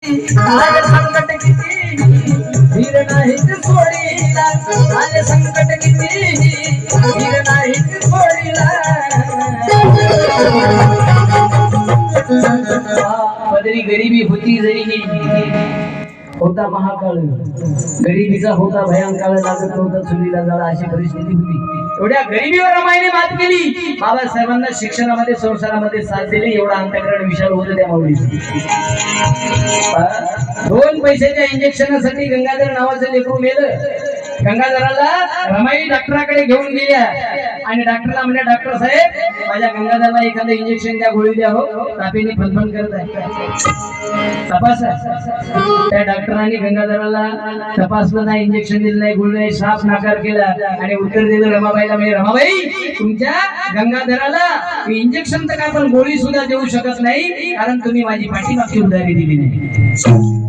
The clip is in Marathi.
आले संकट किती धीर नाही सोडीला, आले संकट किती धीर नाही सोडीला. पदरी गरिबी होती जरी होता महाकाळ, गरिबीचा होता भयंकाळ, लागत नव्हता चुलीला जाळा, अशी परिस्थिती होती. एवढ्या गरिबीवर रमाईने मात केली. बाबासाहेबांना शिक्षणामध्ये संसारामध्ये साथ दिली. एवढा अंतःकरण विशाल होतं त्या माऊलीचं. 2 पैशाच्या इंजेक्शनासाठी गंगाधर नावाचं लेकरू मेलं. गंगाधराला रमाई डॉक्टराकडे घेऊन गेल्या आणि डॉक्टरला म्हणल्या, डॉक्टर साहेब माझ्या गंगाधरला एखादं इंजेक्शन द्या, गोळी द्या, हो तापेने फनफन करत आहे, तपासा. त्या डॉक्टरांनी गंगाधराला तपासलं नाही, इंजेक्शन दिलं नाही, गोळी नाही, साफ नाकार केला आणि उत्तर दिलं रमाबाईला, म्हणजे रमाबाई तुमच्या गंगाधराला इंजेक्शन तर काय पण गोळी सुद्धा देऊ शकत नाही, कारण तुम्ही माझी पाठीमागची उधारी दिली नाही.